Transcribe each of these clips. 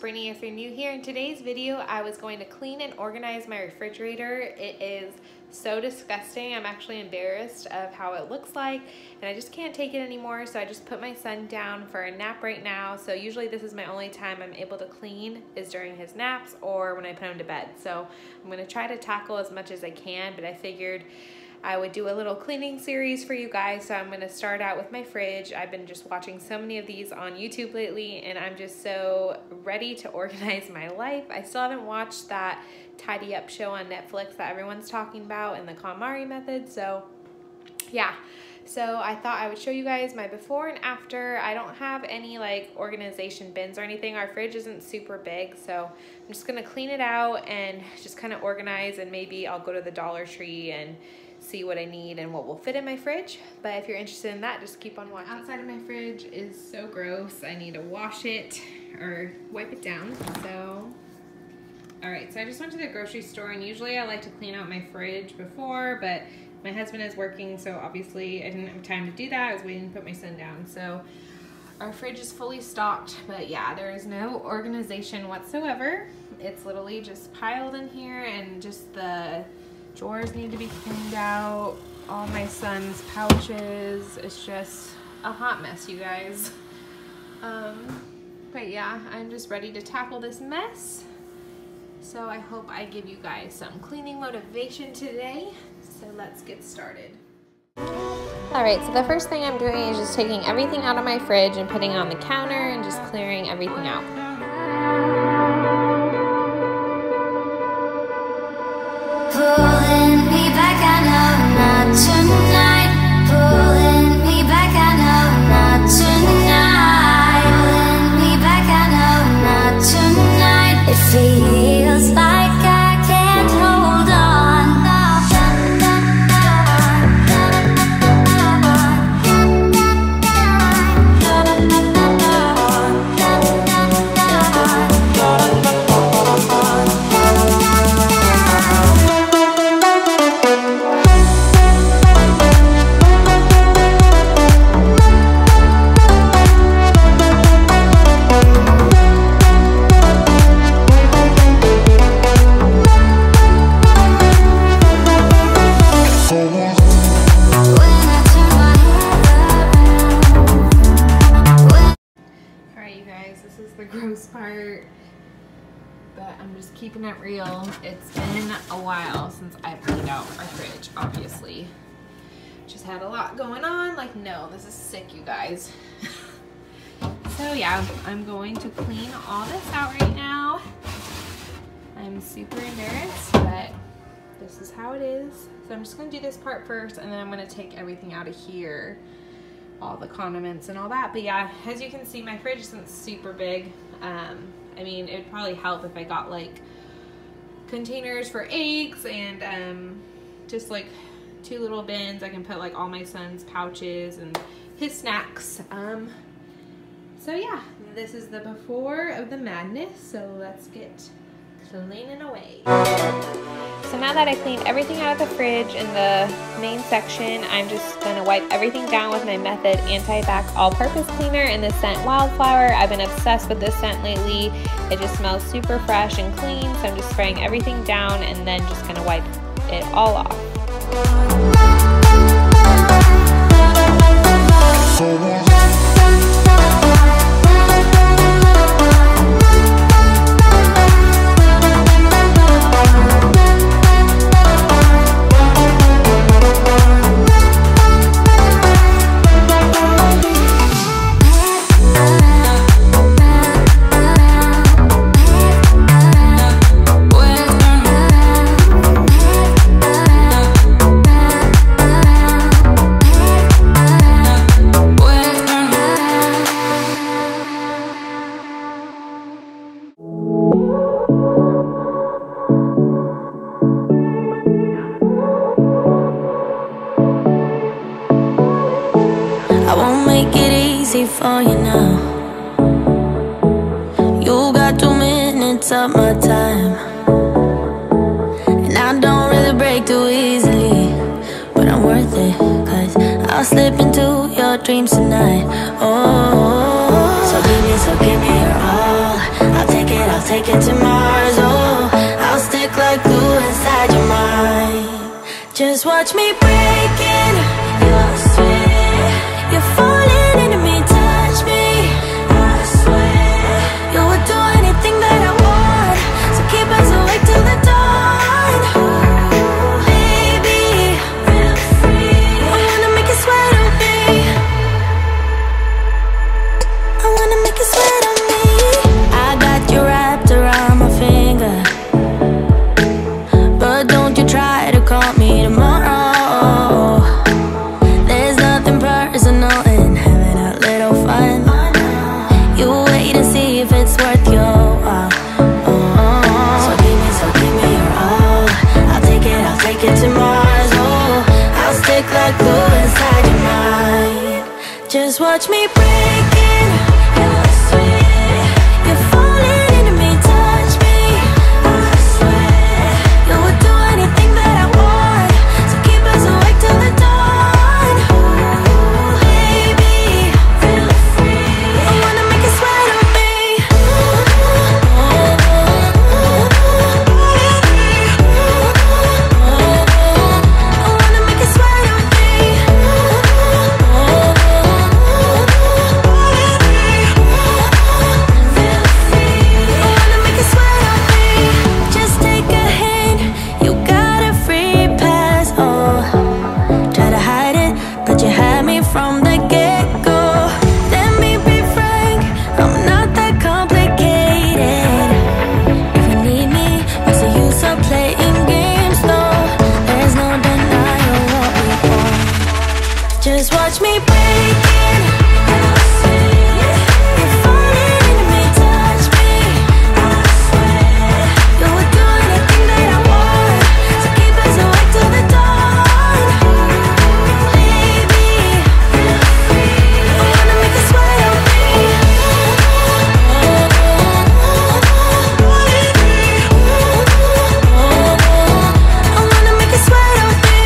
Brittany. If you're new here, in today's video I was going to clean and organize my refrigerator. It is so disgusting. I'm actually embarrassed of how it looks like and I just can't take it anymore, so I just put my son down for a nap right now. So usually this is my only time I'm able to clean is during his naps or when I put him to bed. So I'm going to try to tackle as much as I can, but I figured I would do a little cleaning series for you guys. So I'm going to start out with my fridge. I've been just watching so many of these on YouTube lately and I'm just so ready to organize my life. I still haven't watched that tidy up show on Netflix that everyone's talking about and the KonMari method. So yeah, so I thought I would show you guys my before and after. I don't have any like organization bins or anything. Our fridge isn't super big, so I'm just gonna clean it out and just kind of organize, and maybe I'll go to the Dollar Tree and see what I need and what will fit in my fridge. But if you're interested in that, just keep on watching. Outside of my fridge is so gross. I need to wash it or wipe it down. So all right, so I just went to the grocery store, and usually I like to clean out my fridge before, but my husband is working, so obviously I didn't have time to do that. I was waiting to put my son down. So our fridge is fully stocked, but yeah, there is no organization whatsoever. It's literally just piled in here, and just the drawers need to be cleaned out. All my son's pouches. It's just a hot mess, you guys. But yeah, I'm just ready to tackle this mess. So I hope I give you guys some cleaning motivation today. So let's get started. All right, so the first thing I'm doing is just taking everything out of my fridge and putting it on the counter and just clearing everything out. Pulling me back, I know not tonight. Pulling me back, I know not tonight. Pulling me back, I know not tonight. It feels like I can't hold on. Part, but I'm just keeping it real. It's been a while since I've cleaned out our fridge, obviously. Just had a lot going on. Like, no, this is sick, you guys. So yeah, I'm going to clean all this out right now. I'm super embarrassed, but this is how it is. So I'm just gonna do this part first, and then I'm gonna take everything out of here, all the condiments and all that. But yeah, as you can see, my fridge isn't super big. I mean, it'd probably help if I got like containers for eggs and just like 2 little bins. I can put like all my son's pouches and his snacks. So yeah, this is the before of the madness. So let's get cleaning away. So now that I cleaned everything out of the fridge in the main section, I'm just gonna wipe everything down with my Method Anti-Bac All-Purpose Cleaner in the scent Wildflower. I've been obsessed with this scent lately. It just smells super fresh and clean, so I'm just spraying everything down and then just gonna wipe it all off. For you now, you got 2 minutes of my time, and I don't really break too easily, but I'm worth it, 'cause I'll slip into your dreams tonight. Oh, so give me your all. I'll take it take it to Mars. Oh, I'll stick like glue inside your mind. Just watch me breaking your sweat. You're falling into me, touch me. I swear you would do anything that I want, so keep us awake till the dawn. Baby, feel free. I wanna make you sweat on me. I wanna make you sweat on me. I got you wrapped around my finger, but don't you try to call me tomorrow. There's nothing personal in having a little fun. You wait and see if it's worth your while. So give me your all. I'll take it to Mars. Oh, I'll stick like glue inside your mind. Just watch me breaking your sweat. You're falling into me, touch me. I swear you would do anything that I want, so keep us awake till the dawn. Baby, feel free. I wanna make you sweat on me. I wanna make you sweat on me. Feel free. I wanna make you sweat on me. Just take a hint, you got a free pass. Oh, try to hide it, but you had me from the get-go. Let me be frank, I'm not that complicated. If you need me, what's the use of playing games though? There's no denying what we want. Just watch me breaking your sweat. You're falling into me, touch me. I swear you would do anything that I want, so keep us awake till the dawn. Baby, feel free. I wanna make you sweat on me. I wanna make you sweat on me.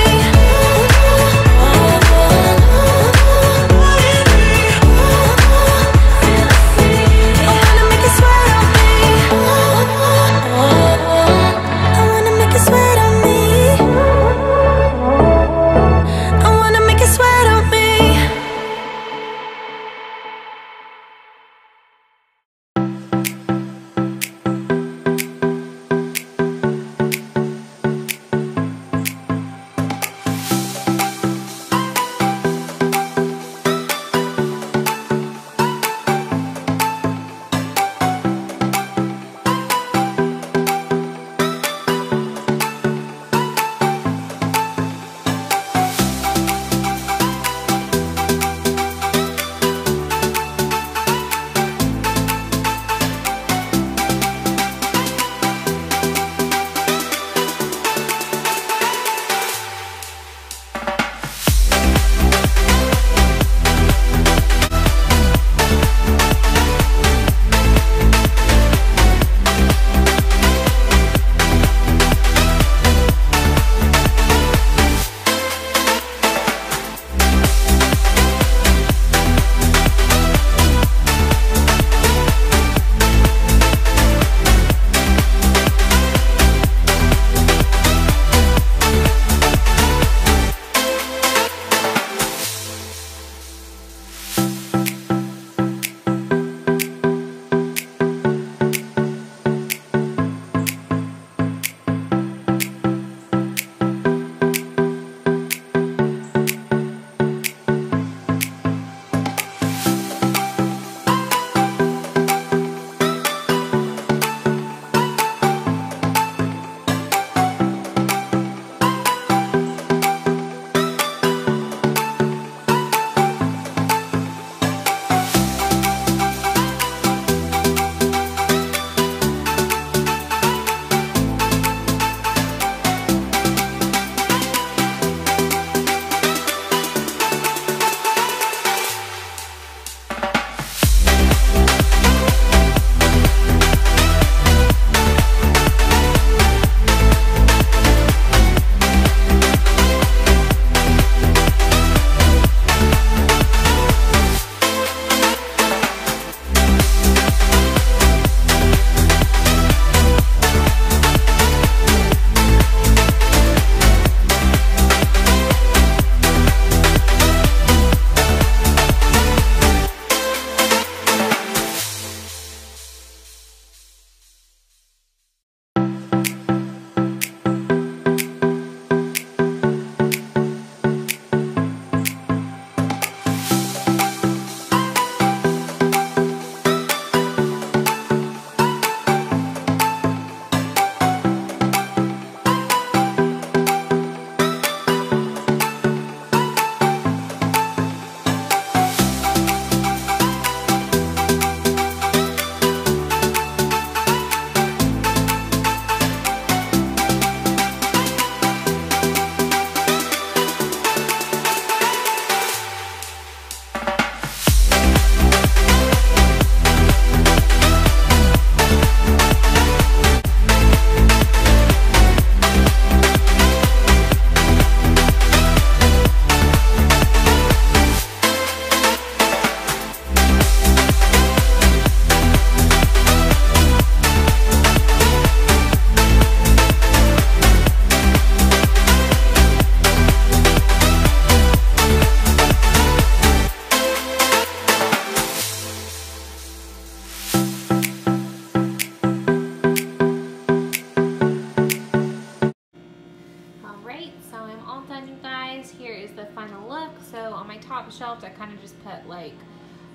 is the final look. So on my top shelf, I kind of just put like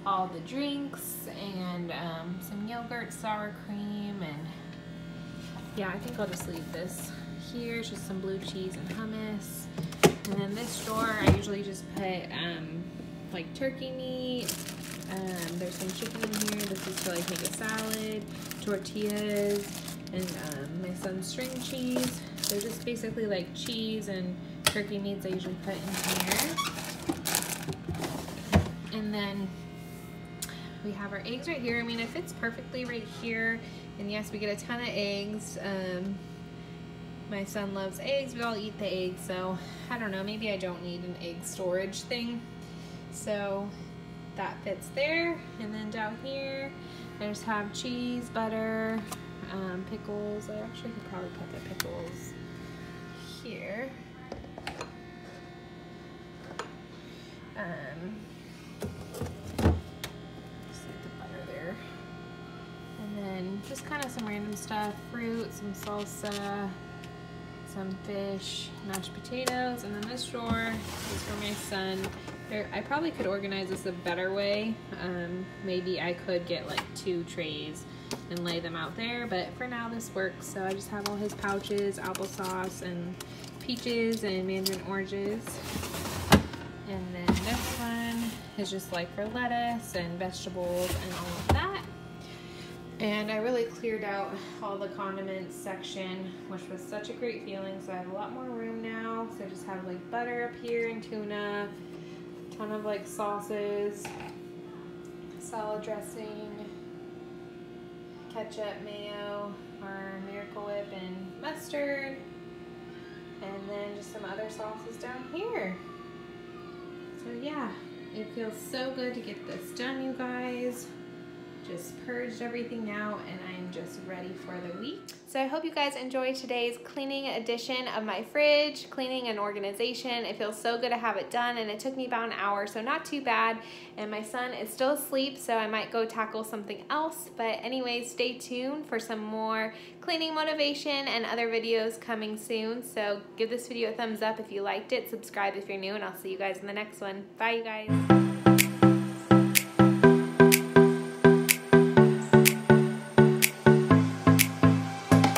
all the drinks and some yogurt, sour cream, and yeah, I think I'll just leave this here. It's just some blue cheese and hummus. And then this drawer, I usually just put like turkey meat. There's some chicken in here. This is to like make a salad, tortillas, and my son's string cheese. They're just basically like cheese and turkey meats I usually put in here. And then we have our eggs right here. I mean, it fits perfectly right here. And yes, we get a ton of eggs. My son loves eggs. We all eat the eggs, so I don't know. Maybe I don't need an egg storage thing. So that fits there. And then down here, I just have cheese, butter, pickles. I actually could probably put the pickles here. Just like the butter there. And then just kind of some random stuff, fruit, some salsa, some fish, mashed potatoes, and then this drawer is for my son. I probably could organize this a better way. Maybe I could get like 2 trays and lay them out there, but for now this works. So I just have all his pouches, applesauce, and peaches and mandarin oranges. And then this one is just like for lettuce and vegetables and all of that. And I really cleared out all the condiments section, which was such a great feeling. So I have a lot more room now. So I just have like butter up here and tuna, a ton of like sauces, salad dressing, ketchup, mayo, or Miracle Whip, and mustard. And then just some other sauces down here. So yeah, it feels so good to get this done, you guys. Just purged everything out and I'm just ready for the week. So I hope you guys enjoyed today's cleaning edition of my fridge, cleaning and organization. It feels so good to have it done, and it took me about an hour, so not too bad. And my son is still asleep, so I might go tackle something else. But anyways, stay tuned for some more cleaning motivation and other videos coming soon. So give this video a thumbs up if you liked it, subscribe if you're new, and I'll see you guys in the next one. Bye, you guys.